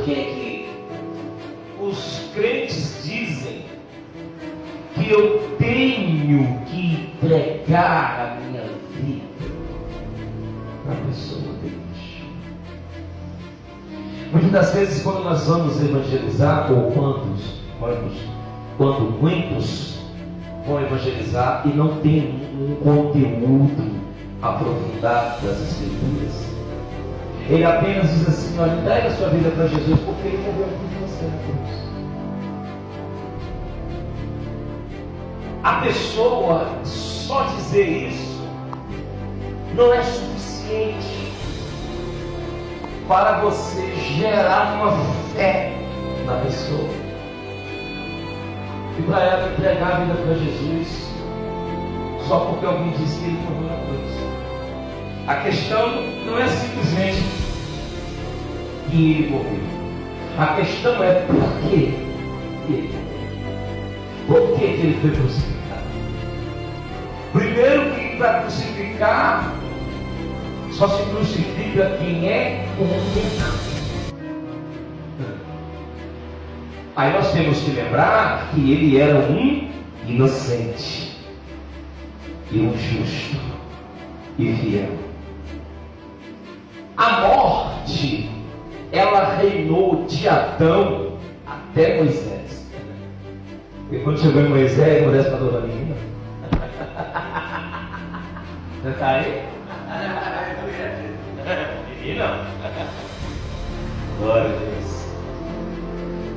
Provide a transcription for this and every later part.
por que os crentes dizem que eu tenho que entregar a minha vida para a pessoa de Deus? Muitas das vezes, quando nós vamos evangelizar, ou quando muitos vão evangelizar e não tem um conteúdo aprofundado das Escrituras, ele apenas diz assim: olha, entrega a sua vida para Jesus, porque ele morreu por você na cruz. A pessoa só dizer isso não é suficiente para você gerar uma fé na pessoa e para ela entregar a vida para Jesus só porque alguém disse que ele morreu na cruz. A questão não é simplesmente que ele morreu. A questão é por que ele morreu. Por que ele foi crucificado? Primeiro, que para crucificar só se crucifica quem é condenado. Aí nós temos que lembrar que ele era um inocente e um justo e fiel. A morte, ela reinou de Adão até Moisés. E quando chegou em Moisés mandou a menina. Já está aí? Menina? Glória a Deus.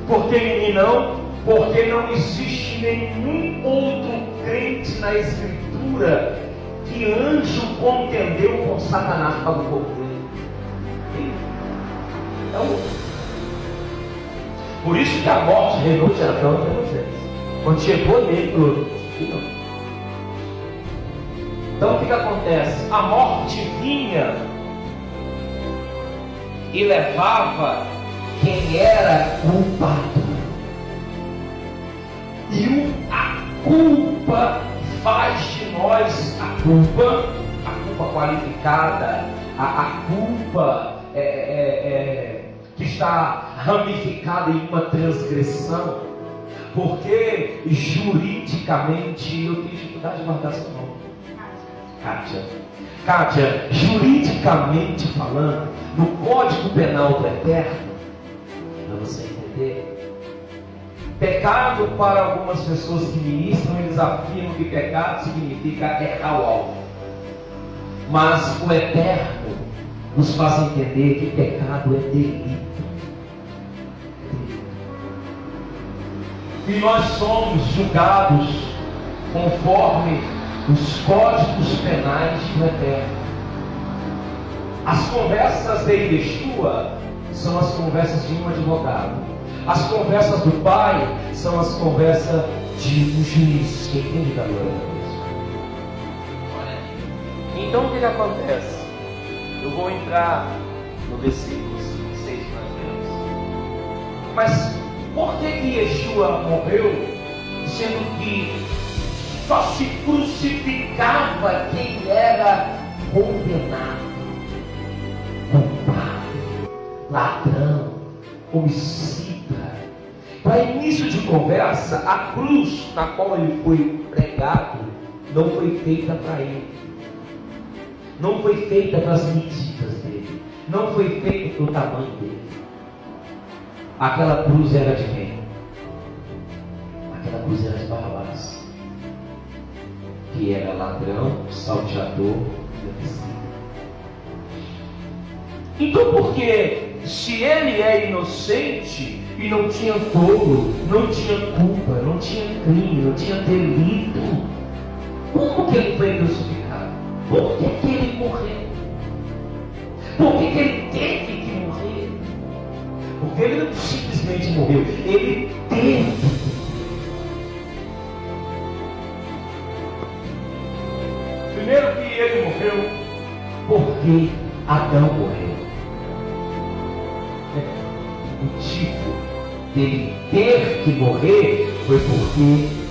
Por que meninão? Porque não existe nenhum outro crente na Escritura que anjo contendeu com Satanás para o corpo dele. Então, por isso que a morte reinou de Adão até Moisés. Quando chegou nele, falou: não. Então o que acontece? A morte vinha e levava quem era culpado. E a culpa faz de nós a culpa qualificada, a culpa que está ramificada em uma transgressão, porque juridicamente, eu tenho dificuldade de guardar seu nome, Kátia, juridicamente falando, no Código Penal do Eterno, para você entender, pecado, para algumas pessoas que ministram, eles afirmam que pecado significa errar o alvo, mas o Eterno nos faz entender que pecado é delito. E nós somos julgados conforme os códigos penais do Eterno. As conversas de Yeshua são as conversas de um advogado. As conversas do Pai são as conversas de um juiz. Quem entende da glória de Deus? Então o que acontece? Eu vou entrar no versículo 6 mais ou menos. Mas por que Yeshua morreu, sendo que só se crucificava quem era condenado, culpado, ladrão, homicida? Para início de conversa, a cruz na qual ele foi pregado não foi feita para ele, não foi feita para as medidas dele, não foi feita para o tamanho dele. Aquela cruz era de quem? Aquela cruz era de Barrabás, que era ladrão, salteador e homicida. Então por que, se ele é inocente e não tinha dolo, não tinha culpa, não tinha crime, não tinha delito, como que ele foi crucificado? Por que ele morreu? Por que ele teve que morrer? Porque ele não simplesmente morreu, ele teve. Primeiro que ele morreu porque Adão morreu. O motivo dele ter que morrer foi porque